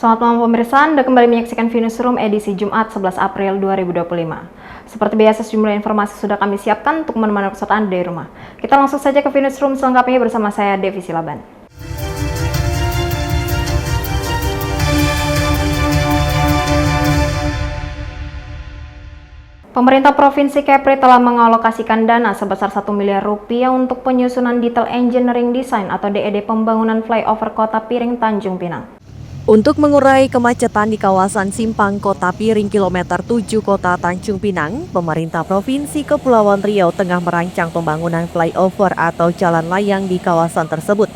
Selamat malam pemirsa, Anda kembali menyaksikan Newsroom edisi Jumat 11 April 2025. Seperti biasa sejumlah informasi sudah kami siapkan untuk menemani kesulitan Anda di rumah. Kita langsung saja ke Newsroom selengkapnya bersama saya Devi Silaban. Pemerintah Provinsi Kepri telah mengalokasikan dana sebesar 1 miliar rupiah untuk penyusunan detail engineering design atau DED pembangunan flyover Kota Piring Tanjung Pinang. Untuk mengurai kemacetan di kawasan Simpang Kota Piring kilometer 7 Kota Tanjung Pinang, pemerintah Provinsi Kepulauan Riau tengah merancang pembangunan flyover atau jalan layang di kawasan tersebut.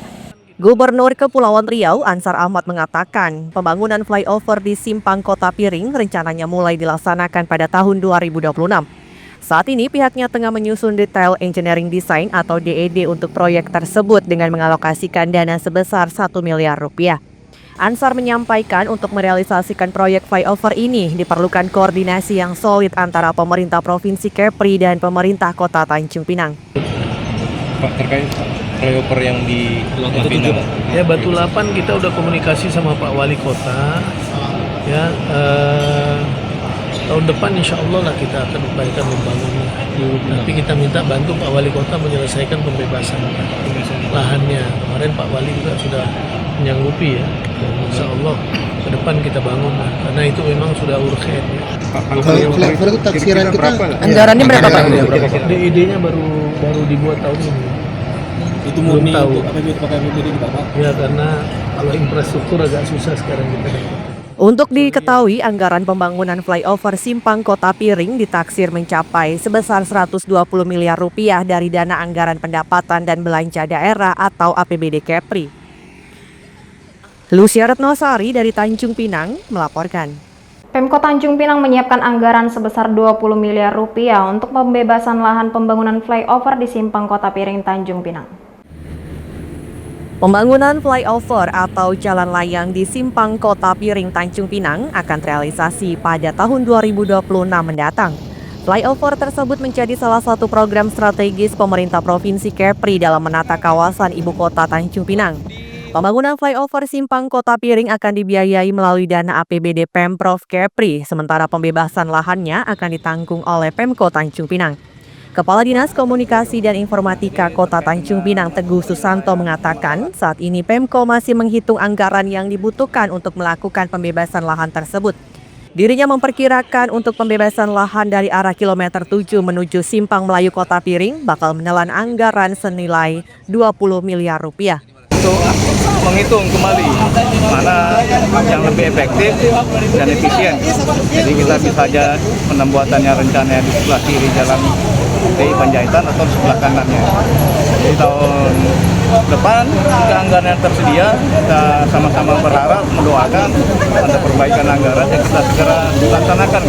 Gubernur Kepulauan Riau Ansar Ahmad mengatakan, pembangunan flyover di Simpang Kota Piring rencananya mulai dilaksanakan pada tahun 2026. Saat ini pihaknya tengah menyusun detail engineering design atau DED untuk proyek tersebut dengan mengalokasikan dana sebesar 1 miliar rupiah. Ansar menyampaikan untuk merealisasikan proyek flyover ini diperlukan koordinasi yang solid antara pemerintah Provinsi Kepri dan pemerintah Kota Tanjung Pinang. Pak, terkait flyover yang di Pinang. Ya, Batu Lapan kita udah komunikasi sama Pak Wali Kota. Ya, tahun depan insya Allah lah kita akan upayakan membangunnya. Tapi kita minta bantu Pak Wali Kota menyelesaikan pembebasan lahannya. Kemarin Pak Wali juga sudah menyanggupi ya. Dan insya Allah ke depan kita bangun lah. Karena itu memang sudah urgen. Flyover itu taksiran kita Anggarannya berapa Pak? DID-nya baru dibuat tahun ini. itu murni untuk APBD kita Pak. Ya, karena kalau infrastruktur agak susah sekarang kita. Untuk diketahui, anggaran pembangunan flyover Simpang Kota Piring ditaksir mencapai sebesar 120 miliar rupiah dari dana anggaran pendapatan dan belanja daerah atau APBD Kepri. Lucia Retnosari dari Tanjung Pinang melaporkan. Pemkot Tanjung Pinang menyiapkan anggaran sebesar 20 miliar rupiah untuk pembebasan lahan pembangunan flyover di Simpang Kota Piring Tanjung Pinang. Pembangunan flyover atau jalan layang di Simpang Kota Piring Tanjung Pinang akan terrealisasi pada tahun 2026 mendatang. Flyover tersebut menjadi salah satu program strategis pemerintah Provinsi Kepri dalam menata kawasan ibu kota Tanjung Pinang. Pembangunan flyover Simpang Kota Piring akan dibiayai melalui dana APBD Pemprov Kepri, sementara pembebasan lahannya akan ditanggung oleh Pemkot Tanjung Pinang. Kepala Dinas Komunikasi dan Informatika Kota Tanjung Pinang Teguh Susanto mengatakan saat ini Pemko masih menghitung anggaran yang dibutuhkan untuk melakukan pembebasan lahan tersebut. Dirinya memperkirakan untuk pembebasan lahan dari arah kilometer 7 menuju Simpang Melayu Kota Piring bakal menelan anggaran senilai 20 miliar rupiah. Untuk menghitung kembali mana yang lebih efektif dan efisien. Jadi kita bisa saja pembuatannya rencananya di sebelah kiri jalan DI Panjaitan atau di sebelah kanannya. Jadi tahun depan jika anggaran yang tersedia, kita sama-sama berharap mendoakan ada perbaikan anggaran yang kita segera laksanakan.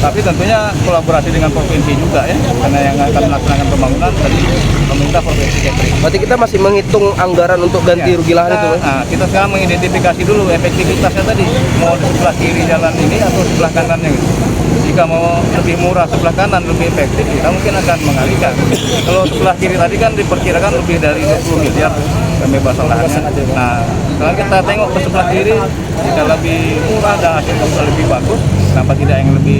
Tapi tentunya kolaborasi dengan provinsi juga ya, karena yang akan melaksanakan pembangunan dari pemerintah Provinsi Kepri. Berarti kita masih menghitung anggaran untuk ganti rugi lahan itu. Nah, kita sekarang mengidentifikasi dulu efektivitasnya tadi, mau di sebelah kiri jalan ini atau sebelah kanannya gitu. Jika mau lebih murah sebelah kanan lebih efektif, kita mungkin akan mengalihkan. Kalau sebelah kiri tadi kan diperkirakan lebih dari 20 miliar pembebasan lahannya. Nah, kalau kita tengok ke sebelah kiri, jika lebih murah dan hasilnya lebih bagus, kenapa tidak yang lebih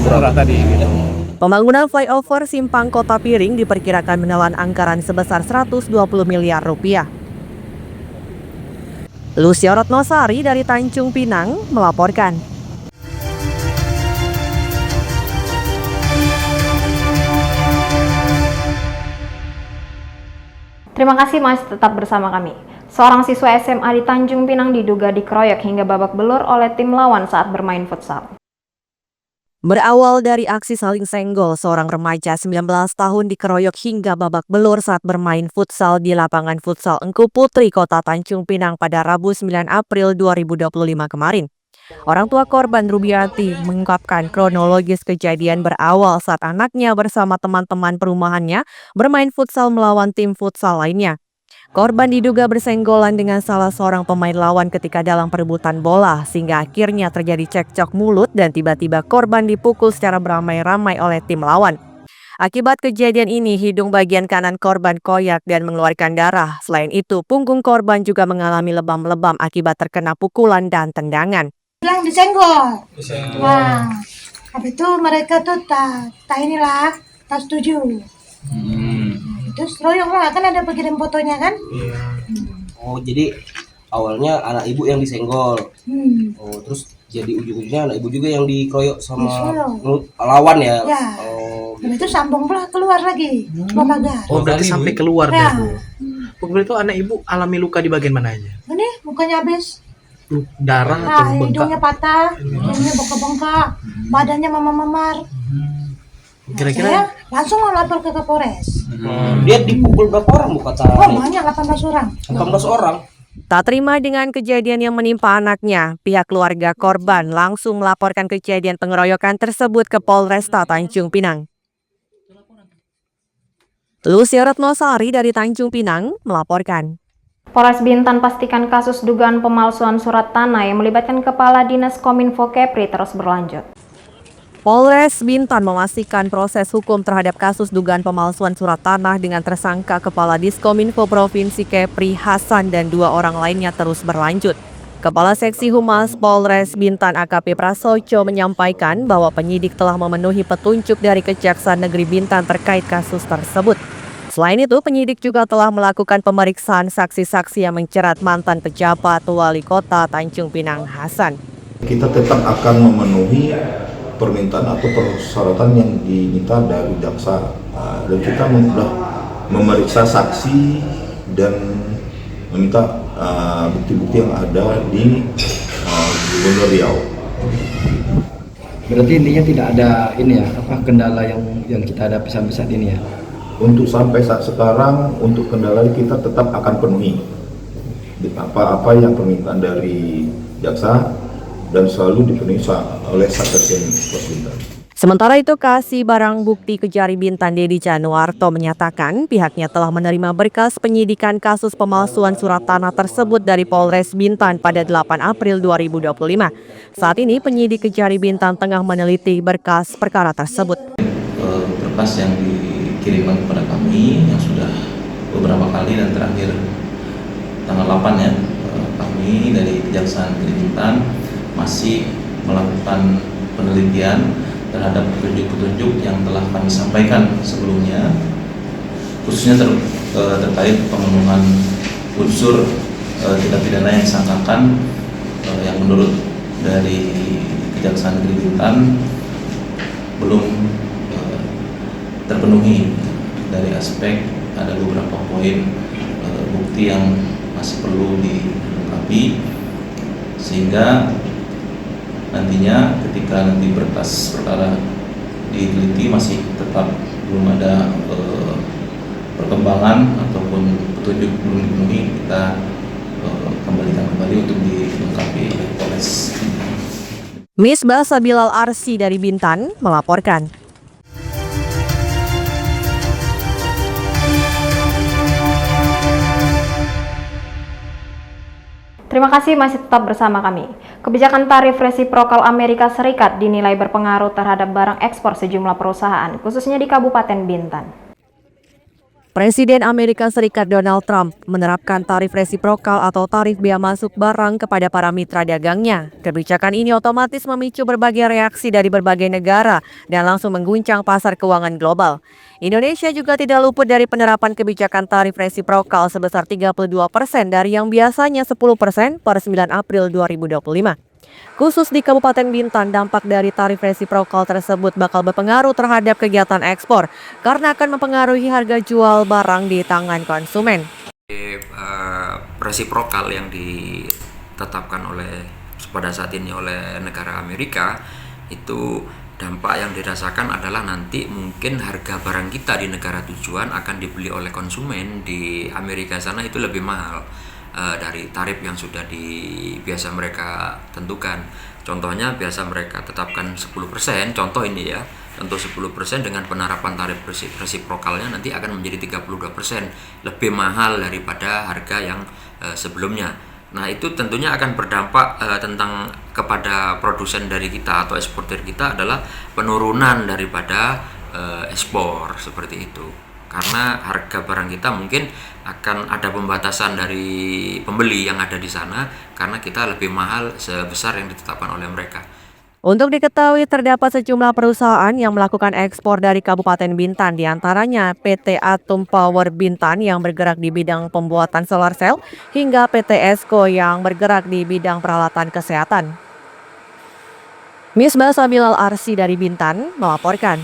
murah tadi gitu. Pembangunan flyover Simpang Kota Piring diperkirakan menelan anggaran sebesar 120 miliar rupiah. Lucia Retnosari dari Tanjung Pinang melaporkan. Terima kasih masih tetap bersama kami. Seorang siswa SMA di Tanjung Pinang diduga dikeroyok hingga babak belur oleh tim lawan saat bermain futsal. Berawal dari aksi saling senggol, seorang remaja 19 tahun dikeroyok hingga babak belur saat bermain futsal di lapangan futsal Engku Putri Kota Tanjung Pinang pada Rabu 9 April 2025 kemarin. Orang tua korban Rubiati mengungkapkan kronologis kejadian berawal saat anaknya bersama teman-teman perumahannya bermain futsal melawan tim futsal lainnya. Korban diduga bersenggolan dengan salah seorang pemain lawan ketika dalam perebutan bola, sehingga akhirnya terjadi cekcok mulut dan tiba-tiba korban dipukul secara beramai-ramai oleh tim lawan. Akibat kejadian ini, hidung bagian kanan korban koyak dan mengeluarkan darah. Selain itu, punggung korban juga mengalami lebam-lebam akibat terkena pukulan dan tendangan. Bilang disenggol. Wah, habis itu mereka tuh tak inilah, tak setuju. Terus royong lah, kan ada kirim fotonya kan? Oh, jadi awalnya anak ibu yang disenggol. Oh, terus jadi ujung-ujungnya anak ibu juga yang dikeroyok sama lawan ya. Ya. Oh, Habis itu sambung pula keluar lagi, pagar. Oh, berarti sampai keluar Ya. dah. Berarti itu anak ibu alami luka di bagian mana aja? Ini mukanya habis, Darah atau bengkak? hidungnya patah, hidungnya bengkak-bengkak, badannya memar-memar. Saya Kira-kira langsung lapor ke Kapolres. dia dipukul berapa orang bu kata? Oh banyak, 18 orang. 18 orang. Tak terima dengan kejadian yang menimpa anaknya, pihak keluarga korban langsung melaporkan kejadian pengeroyokan tersebut ke Polresta Tanjung Pinang. Lucia Retnosari dari Tanjung Pinang melaporkan. Polres Bintan pastikan kasus dugaan pemalsuan surat tanah yang melibatkan Kepala Dinas Kominfo Kepri terus berlanjut. Polres Bintan memastikan proses hukum terhadap kasus dugaan pemalsuan surat tanah dengan tersangka Kepala Diskominfo Provinsi Kepri Hasan dan 2 orang lainnya terus berlanjut. Kepala Seksi Humas Polres Bintan AKP Prasojo menyampaikan bahwa penyidik telah memenuhi petunjuk dari Kejaksaan Negeri Bintan terkait kasus tersebut. Selain itu, penyidik juga telah melakukan pemeriksaan saksi-saksi yang menjerat mantan pejabat wali kota Tanjung Pinang Hasan. Kita tetap akan memenuhi permintaan atau persyaratan yang diminta dari jaksa, dan kita sudah memeriksa saksi dan meminta bukti-bukti yang ada di Gubernur Riau. Berarti intinya tidak ada kendala yang kita hadapi sampai saat ini ya? Untuk sampai saat sekarang, untuk kendala kita tetap akan penuhi apa yang permintaan dari jaksa dan selalu dipenuhi oleh Satkersin Pos Bintan. Sementara itu, Kasih Barang Bukti Kejari Bintan Dedi Januarto menyatakan pihaknya telah menerima berkas penyidikan kasus pemalsuan surat tanah tersebut dari Polres Bintan pada 8 April 2025. Saat ini penyidik Kejari Bintan tengah meneliti berkas perkara tersebut. Berkas yang dikirimkan kepada kami yang sudah beberapa kali dan terakhir tanggal 8 ya, kami dari Kejaksaan Negeri Bintan masih melakukan penelitian terhadap petunjuk-petunjuk yang telah kami sampaikan sebelumnya, khususnya terkait pemenuhan unsur tindak pidana yang disangkakan yang menurut dari Kejaksaan Negeri Bintan belum terpenuhi. Dari aspek ada beberapa poin bukti yang masih perlu dilengkapi, sehingga nantinya ketika nanti berkas perkara diteliti masih tetap belum ada perkembangan ataupun petunjuk belum dipenuhi, kita kembalikan kembali untuk dilengkapi oleh Polres. Misbah Sabilal Arsi dari Bintan melaporkan. Terima kasih masih tetap bersama kami. Kebijakan tarif resiprokal Amerika Serikat dinilai berpengaruh terhadap barang ekspor sejumlah perusahaan, khususnya di Kabupaten Bintan. Presiden Amerika Serikat Donald Trump menerapkan tarif resiprokal atau tarif bea masuk barang kepada para mitra dagangnya. Kebijakan ini otomatis memicu berbagai reaksi dari berbagai negara dan langsung mengguncang pasar keuangan global. Indonesia juga tidak luput dari penerapan kebijakan tarif resiprokal sebesar 32% dari yang biasanya 10% per 9 April 2025. Khusus di Kabupaten Bintan, dampak dari tarif resiprokal tersebut bakal berpengaruh terhadap kegiatan ekspor karena akan mempengaruhi harga jual barang di tangan konsumen. Resiprokal yang ditetapkan pada saat ini oleh negara Amerika itu dampak yang dirasakan adalah nanti mungkin harga barang kita di negara tujuan akan dibeli oleh konsumen di Amerika sana itu lebih mahal dari tarif yang sudah biasa mereka tentukan. Contohnya biasa mereka tetapkan 10%, contoh ini ya, untuk 10% dengan penerapan tarif resiprokalnya nanti akan menjadi 32%, lebih mahal daripada harga yang sebelumnya. Nah itu tentunya akan berdampak kepada produsen dari kita atau eksportir kita adalah penurunan daripada ekspor seperti itu. Karena harga barang kita mungkin akan ada pembatasan dari pembeli yang ada di sana karena kita lebih mahal sebesar yang ditetapkan oleh mereka. Untuk diketahui terdapat sejumlah perusahaan yang melakukan ekspor dari Kabupaten Bintan, diantaranya PT Atom Power Bintan yang bergerak di bidang pembuatan solar cell hingga PT Esco yang bergerak di bidang peralatan kesehatan. Misbah Sabilal Arsi dari Bintan melaporkan.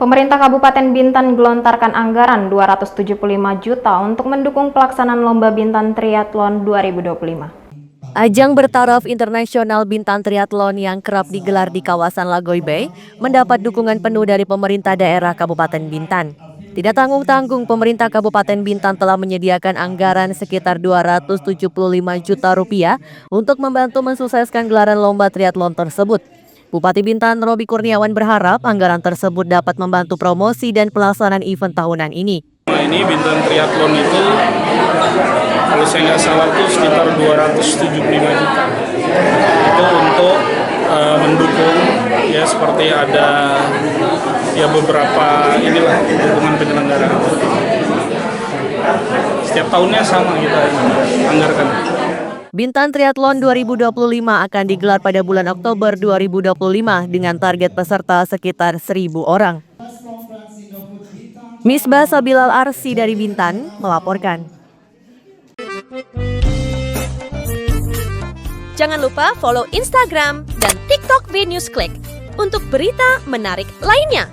Pemerintah Kabupaten Bintan gelontarkan anggaran 275 juta untuk mendukung pelaksanaan Lomba Bintan Triathlon 2025. Ajang bertaraf internasional Bintan Triathlon yang kerap digelar di kawasan Lagoy Bay mendapat dukungan penuh dari pemerintah daerah Kabupaten Bintan. Tidak tanggung-tanggung, pemerintah Kabupaten Bintan telah menyediakan anggaran sekitar 275 juta rupiah untuk membantu mensukseskan gelaran lomba triathlon tersebut. Bupati Bintan Robi Kurniawan berharap anggaran tersebut dapat membantu promosi dan pelaksanaan event tahunan ini. Ini Bintan Triathlon itu, kalau saya nggak salah itu sekitar 275 juta. Itu untuk mendukung ya, seperti ada ya beberapa inilah dukungan penyelenggaraan. Setiap tahunnya sama kita anggarkan. Bintan Triathlon 2025 akan digelar pada bulan Oktober 2025 dengan target peserta sekitar 1.000 orang. Misbah Sabilal Arsi dari Bintan melaporkan. Jangan lupa follow Instagram dan TikTok VNewsClick untuk berita menarik lainnya.